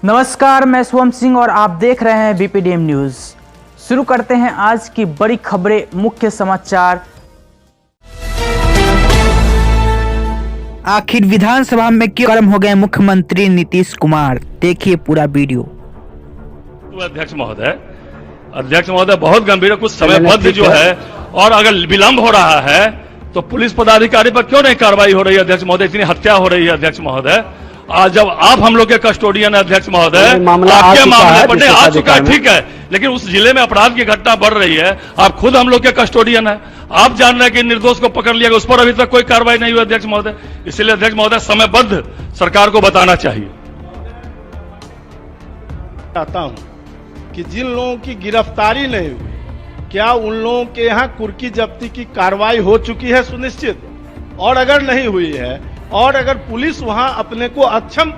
नमस्कार, मैं स्वम सिंह और आप देख रहे हैं बीपीडीएम न्यूज। शुरू करते हैं आज की बड़ी खबरें। मुख्य समाचार। आखिर विधानसभा में क्यों गर्म हो गए मुख्यमंत्री नीतीश कुमार, देखिए पूरा वीडियो। अध्यक्ष महोदय बहुत गंभीर है। कुछ समयबद्ध जो है, और अगर विलंब हो रहा है तो पुलिस पदाधिकारी पर क्यों नहीं कार्रवाई हो रही है अध्यक्ष महोदय? इतनी हत्या हो रही है अध्यक्ष महोदय। आज जब आप हम लोग के कस्टोडियन है अध्यक्ष महोदय, आपके मामले पर नहीं आ चुका है, ठीक है, लेकिन उस जिले में अपराध की घटना बढ़ रही है। आप खुद हम लोग के कस्टोडियन है, आप जान रहे हैं कि निर्दोष को पकड़ लिया गया, उस पर अभी तक कोई कार्रवाई नहीं हुई अध्यक्ष महोदय। इसलिए अध्यक्ष महोदय समयबद्ध सरकार को बताना चाहिए। चाहता हूं कि जिन लोगों की गिरफ्तारी नहीं हुई, क्या उन लोगों के यहाँ कुर्की जब्ती की कार्रवाई हो चुकी है सुनिश्चित? और अगर नहीं हुई है, और अगर पुलिस वहां अपने को अक्षम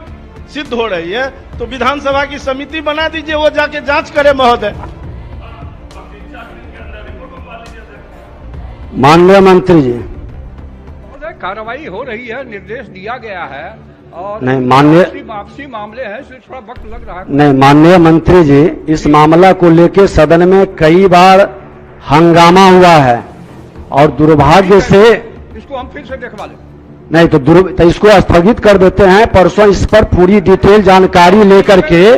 सिद्ध हो रही है, तो विधानसभा की समिति बना दीजिए, वो जाके जांच करे महोदय। माननीय मंत्री जी, कार्रवाई हो रही है, निर्देश दिया गया है, और नहीं माननीय वापसी मामले हैं, इसलिए थोड़ा वक्त लग रहा है। नहीं माननीय मंत्री जी, इस मामला को लेकर सदन में कई बार हंगामा हुआ है और दुर्भाग्य से इसको हम फिर से देखवा लें। नहीं तो इसको स्थगित कर देते हैं। परसों इस पर पूरी डिटेल जानकारी लेकर के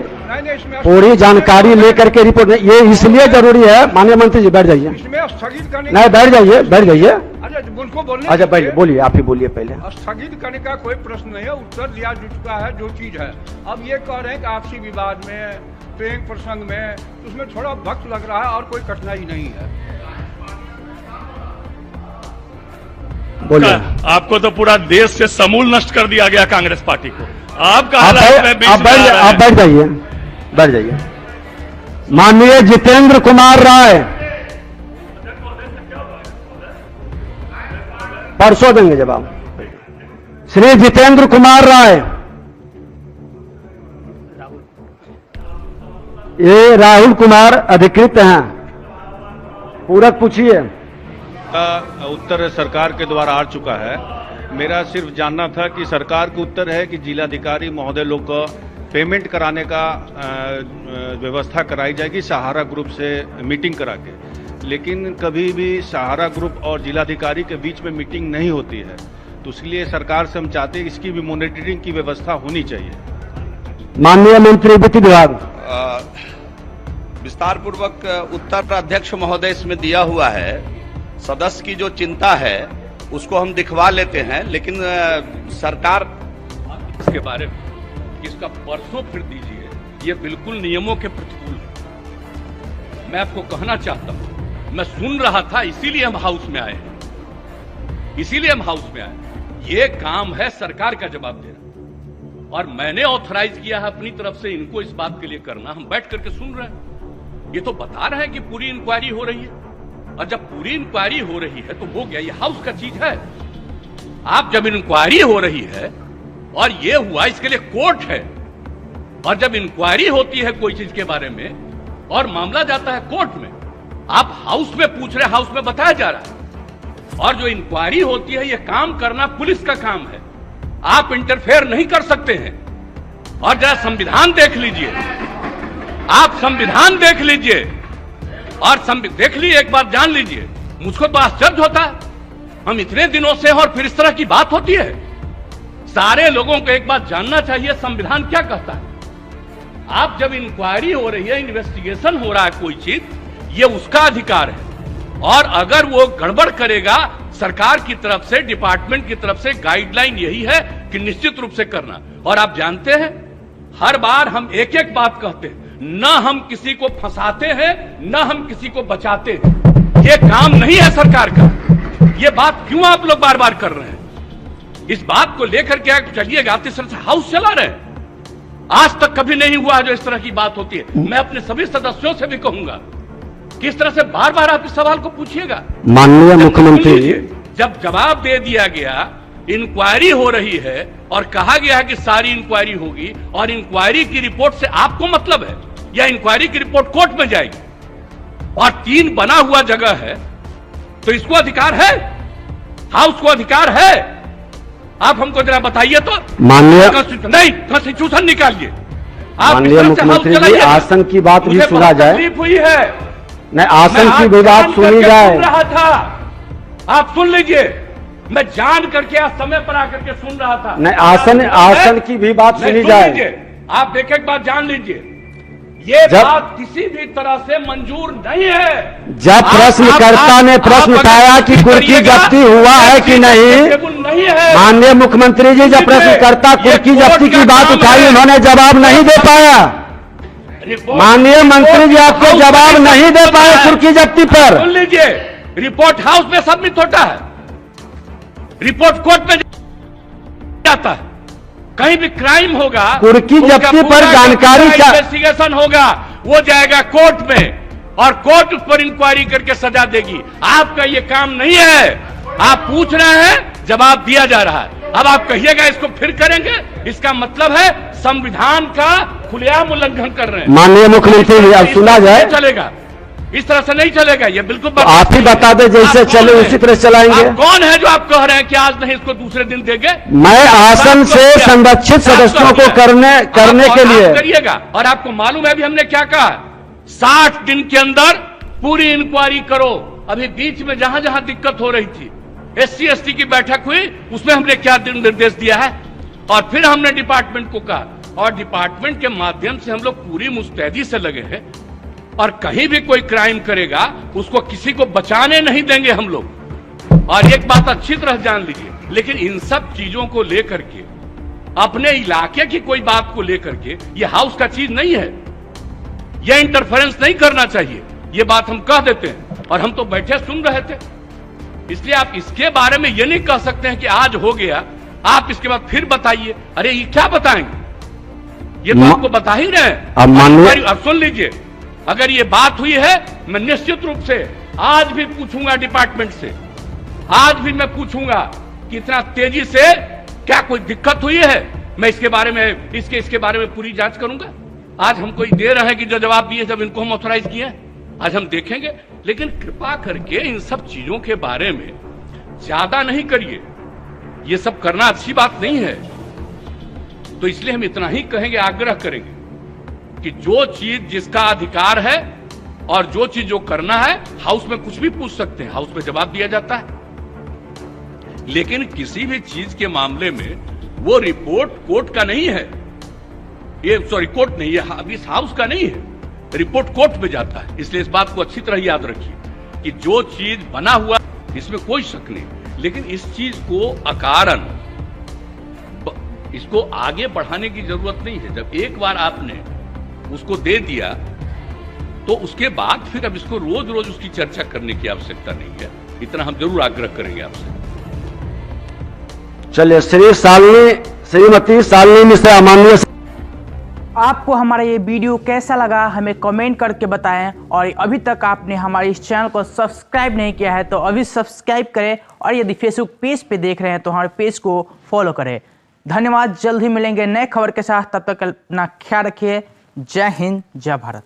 पूरी जानकारी लेकर के रिपोर्ट, ये इसलिए जरूरी है। माननीय मंत्री जी बैठ जाइए। इसमें स्थगित करने नहीं बैठ जाइए। उनको बोलने, अच्छा बैठिए, बोलिए, आप ही बोलिए पहले। स्थगित करने का कोई प्रश्न नहीं है, उत्तर दिया जा चुका है जो चीज है। अब ये कह रहे हैं कि आपसी विवाद में, प्रेम प्रसंग में, उसमें थोड़ा वक्त लग रहा है और कोई कठिनाई नहीं है। बोलिए। आपको तो पूरा देश से समूल नष्ट कर दिया गया कांग्रेस पार्टी को। आप बैठ जाइए। माननीय जितेंद्र कुमार राय, परसों देंगे जवाब। श्री जितेंद्र कुमार राय, ये राहुल कुमार अधिकृत हैं, पूरक पूछिए। उत्तर सरकार के द्वारा आ चुका है। मेरा सिर्फ जानना था कि सरकार का उत्तर है कि जिलाधिकारी महोदय लोग को पेमेंट कराने का व्यवस्था कराई जाएगी सहारा ग्रुप से मीटिंग करा के, लेकिन कभी भी सहारा ग्रुप और जिलाधिकारी के बीच में मीटिंग नहीं होती है। तो इसलिए सरकार से हम चाहते हैं इसकी भी मॉनिटरिंग की व्यवस्था होनी चाहिए। माननीय मंत्री वित्त विभाग, विस्तार पूर्वक उत्तर अध्यक्ष महोदय इसमें दिया हुआ है। सदस्य की जो चिंता है उसको हम दिखवा लेते हैं, लेकिन सरकार इसके बारे में इसका परसों फिर दीजिए, ये बिल्कुल नियमों के प्रतिकूल है। मैं आपको कहना चाहता हूं, मैं सुन रहा था, इसीलिए हम हाउस में आए, ये काम है सरकार का जवाब देना, और मैंने ऑथराइज किया है अपनी तरफ से इनको इस बात के लिए करना। हम बैठ करके सुन रहे हैं, ये तो बता रहे हैं कि पूरी इंक्वायरी हो रही है, और जब पूरी इंक्वायरी हो रही है तो हो गया, ये हाउस का चीज है। आप जब इंक्वायरी हो रही है और ये हुआ, इसके लिए कोर्ट है, और जब इंक्वायरी होती है कोई चीज के बारे में और मामला जाता है कोर्ट में, आप हाउस में पूछ रहे, हाउस में बताया जा रहा है, और जो इंक्वायरी होती है, ये काम करना पुलिस का काम है, आप इंटरफेयर नहीं कर सकते हैं। और जरा संविधान देख लीजिए, आप संविधान देख लीजिए, और देख लीजिए, एक बार जान लीजिए। मुझको तो आश्चर्य होता है, हम इतने दिनों से और फिर इस तरह की बात होती है। सारे लोगों को एक बात जानना चाहिए, संविधान क्या कहता है। आप जब इंक्वायरी हो रही है, इन्वेस्टिगेशन हो रहा है कोई चीज, ये उसका अधिकार है, और अगर वो गड़बड़ करेगा, सरकार की तरफ से, डिपार्टमेंट की तरफ से गाइडलाइन यही है कि निश्चित रूप से करना। और आप जानते हैं, हर बार हम एक एक बात कहते हैं, न हम किसी को फंसाते हैं, न हम किसी को बचाते हैं। ये काम नहीं है सरकार का। ये बात क्यों आप लोग बार बार कर रहे हैं? इस बात को लेकर के चलिएगा, आप इस तरह से हाउस चला रहे हैं। आज तक कभी नहीं हुआ जो इस तरह की बात होती है। मैं अपने सभी सदस्यों से भी कहूंगा, किस तरह से बार बार आप इस सवाल को पूछिएगा। माननीय मुख्यमंत्री, जब जवाब दे दिया गया, इंक्वायरी हो रही है और कहा गया है कि सारी इंक्वायरी होगी, और इंक्वायरी की रिपोर्ट से आपको मतलब है, या इंक्वायरी की रिपोर्ट कोर्ट में जाएगी, और 3 बना हुआ जगह है, तो इसको अधिकार है, हाउस को अधिकार है। आप हमको जरा बताइए तो। माननीय नहीं, कॉन्स्टिट्यूशन निकालिए, माननीय मुख्यमंत्री जी, आसन की बात भी सुना जाए। तकलीफ हुई है, नहीं, आसन की भी बात सुनी जाए। सुन रहा था, आप सुन लीजिए, मैं जान करके आज समय पर आकर के सुन रहा था। नहीं, आसन की भी बात सुनी जाए। आप एक एक बात जान लीजिए, ये बात किसी भी तरह से मंजूर नहीं है। जब प्रश्नकर्ता ने प्रश्न उठाया कि कुर्की जब्ती हुआ है कि नहीं है, माननीय मुख्यमंत्री जी, जब प्रश्नकर्ता कुर्की जब्ती की बात उठाई, उन्होंने जवाब नहीं दे पाया। माननीय मंत्री जी आपको जवाब नहीं दे पाए कुर्की जब्ती पर। सुन लीजिए, रिपोर्ट हाउस में सबमिट होता है, रिपोर्ट कोर्ट में जाता है। कहीं भी क्राइम होगा, कुर्की जब्ती पर जानकारी इन्वेस्टिगेशन होगा, वो जाएगा कोर्ट में और कोर्ट उस पर इंक्वायरी करके सजा देगी। आपका ये काम नहीं है। आप पूछ रहे हैं, जवाब दिया जा रहा है। अब आप कहिएगा इसको फिर करेंगे, इसका मतलब है संविधान का खुलेआम उल्लंघन कर रहे हैं। माननीय मुख्यमंत्री जी, अब सुना जाए। चलेगा, इस तरह से नहीं चलेगा, ये बिल्कुल आप ही बता दें, जैसे चले उसी तरह चलाएंगे। आप कौन है जो आप कह रहे हैं कि आज नहीं इसको दूसरे दिन देंगे? मैं आसन से संरक्षित सदस्यों को करने के लिए करिएगा। और आपको मालूम है अभी हमने क्या कहा, 60 दिन के अंदर पूरी इंक्वायरी करो। अभी बीच में जहां जहां दिक्कत हो रही थी, SC ST की बैठक हुई, उसमें हमने क्या निर्देश दिया है, और फिर हमने डिपार्टमेंट को कहा, और डिपार्टमेंट के माध्यम से हम लोग पूरी मुस्तैदी से लगे हैं, और कहीं भी कोई क्राइम करेगा उसको किसी को बचाने नहीं देंगे हम लोग। और एक बात अच्छी तरह जान लीजिए, लेकिन इन सब चीजों को लेकर के, अपने इलाके की कोई बात को लेकर के, ये हाउस का चीज नहीं है, ये इंटरफेरेंस नहीं करना चाहिए, ये बात हम कह देते हैं। और हम तो बैठे सुन रहे थे, इसलिए आप इसके बारे में ये नहीं कह सकते हैं कि आज हो गया, आप इसके बाद फिर बताइए। अरे ये क्या बताएंगे, ये तो आपको बता ही रहे हैं। अब सुन लीजिए, अगर ये बात हुई है, मैं निश्चित रूप से आज भी पूछूंगा डिपार्टमेंट से, आज भी मैं पूछूंगा कि इतना तेजी से क्या कोई दिक्कत हुई है। मैं इसके बारे में इसके बारे में पूरी जांच करूंगा। आज हमको दे रहे हैं कि जो जवाब दिए, जब इनको हम ऑथराइज किए, आज हम देखेंगे। लेकिन कृपा करके इन सब चीजों के बारे में ज्यादा नहीं करिए, ये सब करना अच्छी बात नहीं है। तो इसलिए हम इतना ही कहेंगे, आग्रह करेंगे कि जो चीज जिसका अधिकार है और जो चीज जो करना है, हाउस में कुछ भी पूछ सकते हैं, हाउस में जवाब दिया जाता है। लेकिन किसी भी चीज के मामले में वो रिपोर्ट कोर्ट का नहीं है, ये कोर्ट नहीं है, अब इस हाउस का नहीं है, रिपोर्ट कोर्ट में जाता है। इसलिए इस बात को अच्छी तरह याद रखिए कि जो चीज बना हुआ, इसमें कोई शक नहीं, लेकिन इस चीज को अकारण इसको आगे बढ़ाने की जरूरत नहीं है। जब एक बार आपने उसको दे दिया, तो उसके बाद फिर अब इसको रोज रोज उसकी चर्चा करने की आवश्यकता नहीं है। इतना हम जरूर आग्रह करेंगे आपसे। चलिए, श्रीमती शालिनी मिश्रा, माननीय। आपको हमारा ये वीडियो कैसा लगा हमें कमेंट करके बताएं, और अभी तक आपने हमारे इस चैनल को सब्सक्राइब नहीं किया है तो अभी सब्सक्राइब करें, और यदि फेसबुक पेज पे देख रहे हैं तो हमारे पेज को फॉलो करें। धन्यवाद। जल्द ही मिलेंगे नए खबर के साथ, तब तक अपना ख्याल रखिए। जय हिंद, जय भारत।